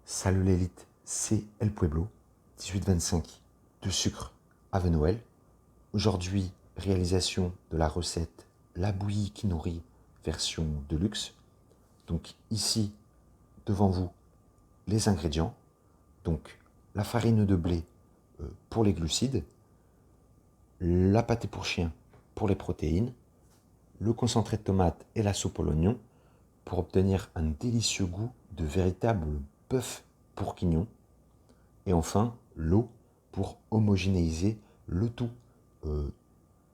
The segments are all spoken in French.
Salut l'élite, c'est El Pueblo, 1825 de sucre Ave Noël. Aujourd'hui, réalisation de la recette la bouillie qui nourrit version deluxe. Donc ici, devant vous, les ingrédients. Donc la farine de blé pour les glucides, la pâté pour chien pour les protéines, le concentré de tomate et la soupe à l'oignon pour obtenir un délicieux goût de véritable bœuf bourguignon. Et enfin, l'eau pour homogénéiser le tout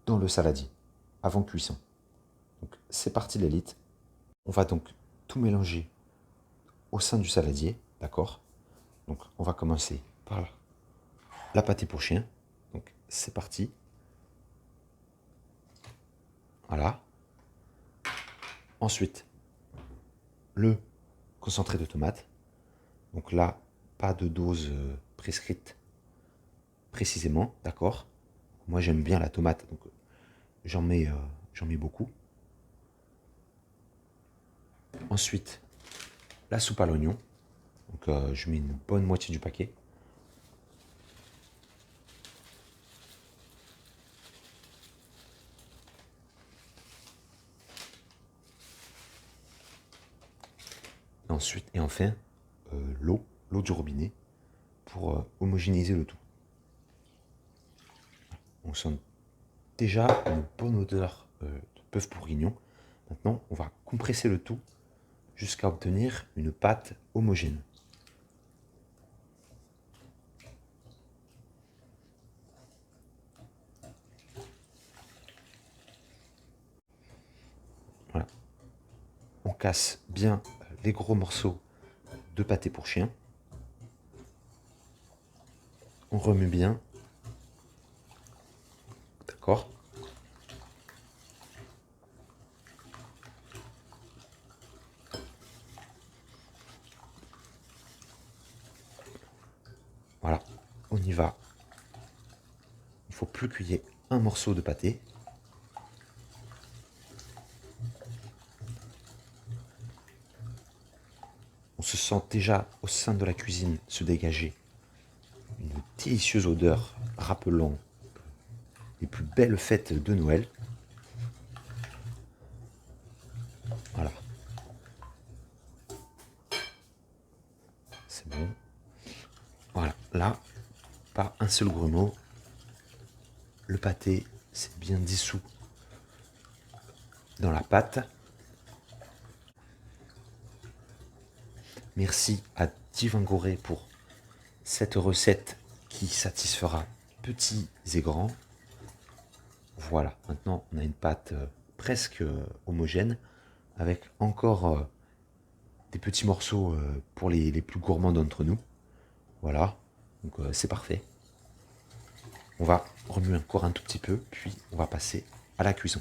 dans le saladier avant cuisson. Donc c'est parti l'élite. On va donc tout mélanger au sein du saladier, d'accord? Donc on va commencer par la pâté pour chien. Donc c'est parti. Voilà. Ensuite, le concentré de tomate. Donc là, pas de dose prescrite précisément, d'accord? Moi j'aime bien la tomate, donc j'en mets beaucoup. Ensuite, la soupe à l'oignon. Donc je mets une bonne moitié du paquet. Ensuite et enfin, l'eau du robinet pour homogénéiser le tout. On sent déjà une bonne odeur de bœuf bourguignon. Maintenant, on va compresser le tout jusqu'à obtenir une pâte homogène. Voilà. On casse bien les gros morceaux de pâté pour chien. On remue bien. D'accord? Voilà, on y va. Il faut plus qu'il y ait un morceau de pâté. On se sent déjà au sein de la cuisine se dégager une délicieuse odeur rappelant les plus belles fêtes de Noël. Voilà. C'est bon. Voilà, là, pas un seul grumeau. Le pâté s'est bien dissous dans la pâte. Merci à Divin Goré pour cette recette qui satisfera petits et grands. Voilà, maintenant on a une pâte presque homogène avec encore des petits morceaux pour les plus gourmands d'entre nous. Voilà, donc c'est parfait. On va remuer encore un tout petit peu, puis on va passer à la cuisson.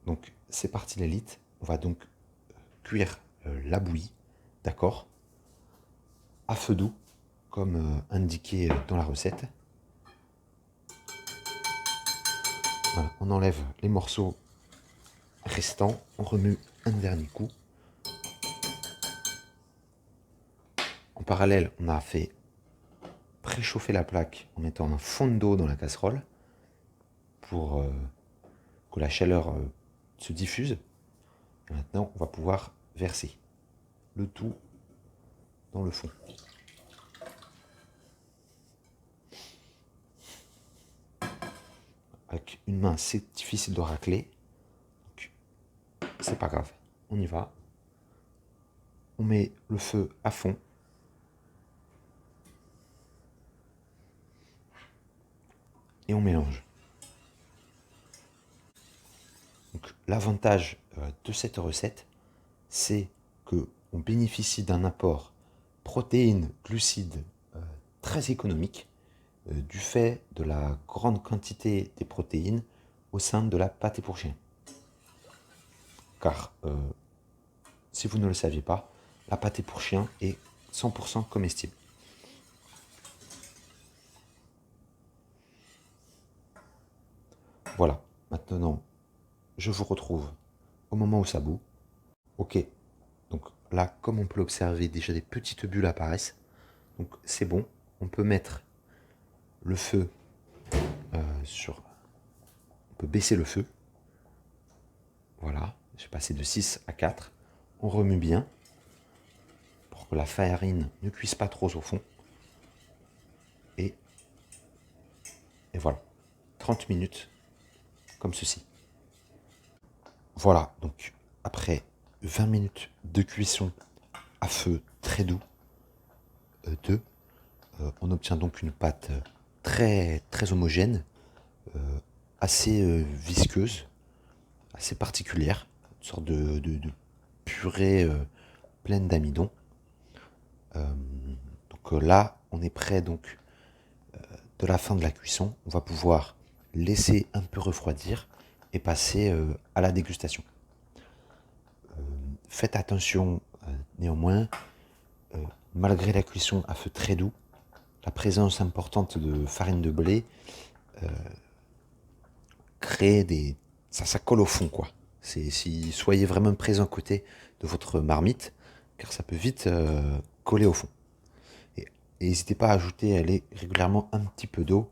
Donc c'est parti l'élite, on va donc cuire la bouillie, d'accord? À feu doux, comme indiqué dans la recette. Voilà, on enlève les morceaux restants, on remue un dernier coup. En parallèle, on a fait préchauffer la plaque en mettant un fond d'eau dans la casserole pour que la chaleur se diffuse. Et maintenant, on va pouvoir verser le tout dans le fond. Avec une main, c'est difficile de racler. C'est pas grave, on y va. On met le feu à fond. Et on mélange. Donc l'avantage de cette recette, c'est que on bénéficie d'un apport protéines, glucides très économique du fait de la grande quantité des protéines au sein de la pâté pour chien. Car si vous ne le saviez pas, la pâté pour chien est 100% comestible. Voilà, maintenant je vous retrouve au moment où ça bout. Ok, là, comme on peut l'observer, déjà des petites bulles apparaissent. Donc c'est bon. On peut mettre le feu sur... On peut baisser le feu. Voilà, j'ai passé de 6 à 4. On remue bien pour que la farine ne cuise pas trop au fond. Et voilà, 30 minutes comme ceci. Voilà, donc après 20 minutes de cuisson à feu très doux, on obtient donc une pâte très, très homogène, assez visqueuse, assez particulière, une sorte de purée pleine d'amidon. Donc là, on est prêt donc de la fin de la cuisson. On va pouvoir laisser un peu refroidir et passer à la dégustation. Faites attention néanmoins, malgré la cuisson à feu très doux, la présence importante de farine de blé crée des... Ça colle au fond, quoi. Soyez vraiment présent à côté de votre marmite, car ça peut vite coller au fond. Et n'hésitez pas à ajouter régulièrement un petit peu d'eau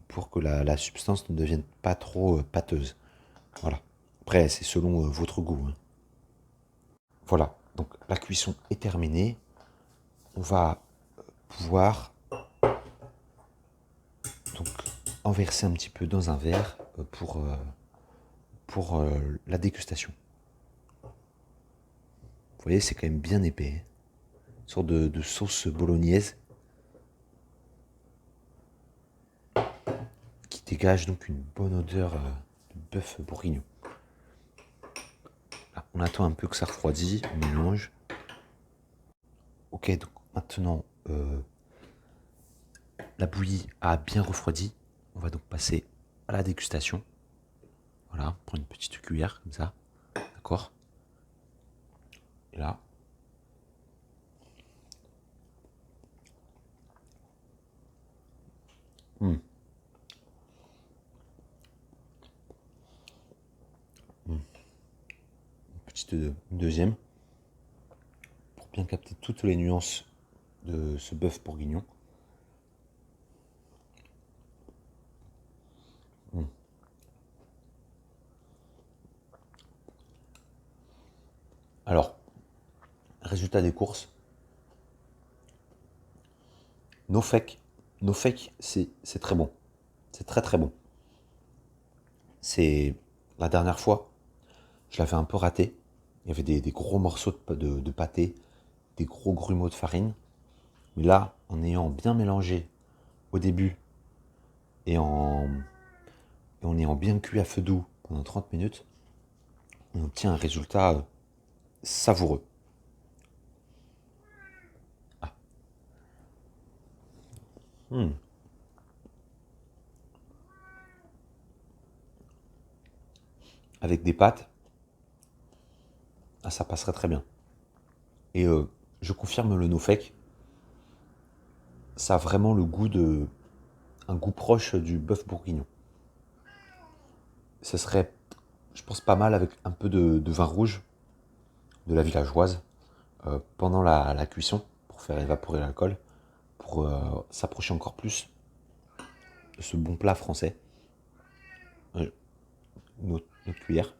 pour que la substance ne devienne pas trop pâteuse. Voilà. Après, c'est selon votre goût, hein. Voilà, donc la cuisson est terminée. On va pouvoir donc en verser un petit peu dans un verre pour la dégustation. Vous voyez, c'est quand même bien épais, hein. Une sorte de sauce bolognaise qui dégage donc une bonne odeur de bœuf bourguignon. Là, on attend un peu que ça refroidisse, on mélange. Ok, donc maintenant la bouillie a bien refroidi. On va donc passer à la dégustation. Voilà, on prend une petite cuillère comme ça, d'accord. Et là, une petite deuxième pour bien capter toutes les nuances de ce bœuf bourguignon. Alors, résultat des courses. No fake, c'est très bon. C'est très très bon. C'est la dernière fois, je l'avais un peu raté. Il y avait des gros morceaux de pâté, des gros grumeaux de farine. Mais là, en ayant bien mélangé au début et en ayant bien cuit à feu doux pendant 30 minutes, on obtient un résultat savoureux. Ah. Avec des pâtes, ça passerait très bien. Et je confirme le no fake, ça a vraiment le goût un goût proche du bœuf bourguignon. Ce serait, je pense, pas mal avec un peu de vin rouge de la villageoise pendant la cuisson pour faire évaporer l'alcool, pour s'approcher encore plus de ce bon plat français. Notre cuillère.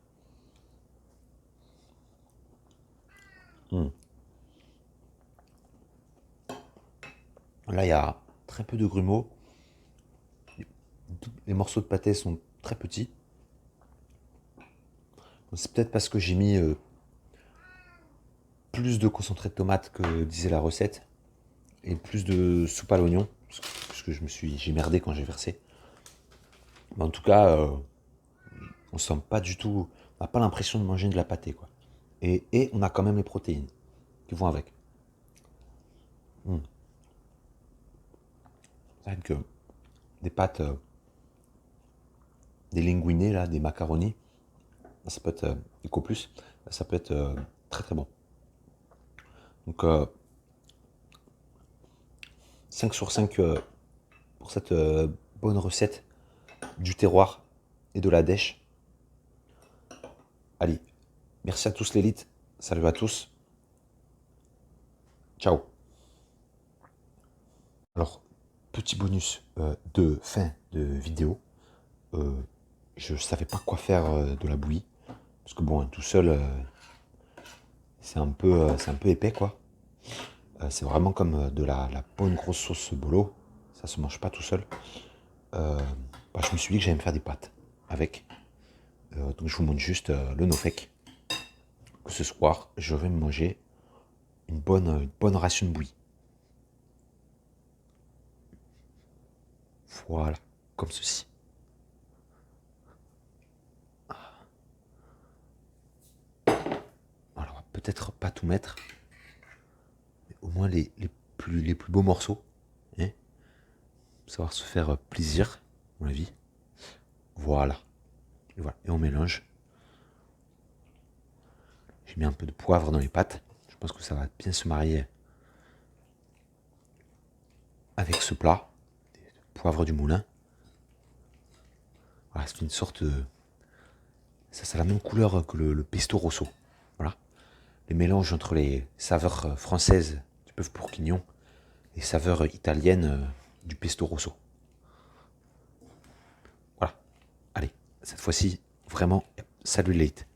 Là, il y a très peu de grumeaux. Les morceaux de pâté sont très petits. C'est peut-être parce que j'ai mis plus de concentré de tomate que disait la recette et plus de soupe à l'oignon parce que j'ai merdé quand j'ai versé. Mais en tout cas, on sent pas du tout, on n'a pas l'impression de manger de la pâté, quoi. Et on a quand même les protéines qui vont avec. C'est vrai que des pâtes, des linguinés là, des macaronis, ça peut être Eco Plus, ça peut être très très bon. Donc 5 sur 5 pour cette bonne recette du terroir et de la dèche. Allez, merci à tous l'élite, salut à tous, Ciao. Alors, petit bonus de fin de vidéo. Je savais pas quoi faire de la bouillie. Parce que bon, tout seul, c'est un peu épais quoi. C'est vraiment comme de la bonne grosse sauce bolo. Ça se mange pas tout seul. Je me suis dit que j'allais me faire des pâtes avec. Donc je vous montre juste le no-fake. Que ce soir, je vais me manger une bonne ration de bouillie. Voilà, comme ceci. Alors, peut-être pas tout mettre, mais au moins les plus beaux morceaux. Hein, savoir se faire plaisir, à mon avis. Voilà. Et voilà. Et on mélange. J'ai mis un peu de poivre dans les pâtes. Je pense que ça va bien se marier avec ce plat. Poivre du moulin. Voilà, c'est une sorte de... Ça a la même couleur que le pesto rosso. Voilà. Le mélange entre les saveurs françaises du bœuf bourguignon et les saveurs italiennes du pesto rosso. Voilà. Allez, cette fois-ci, vraiment, salut les late.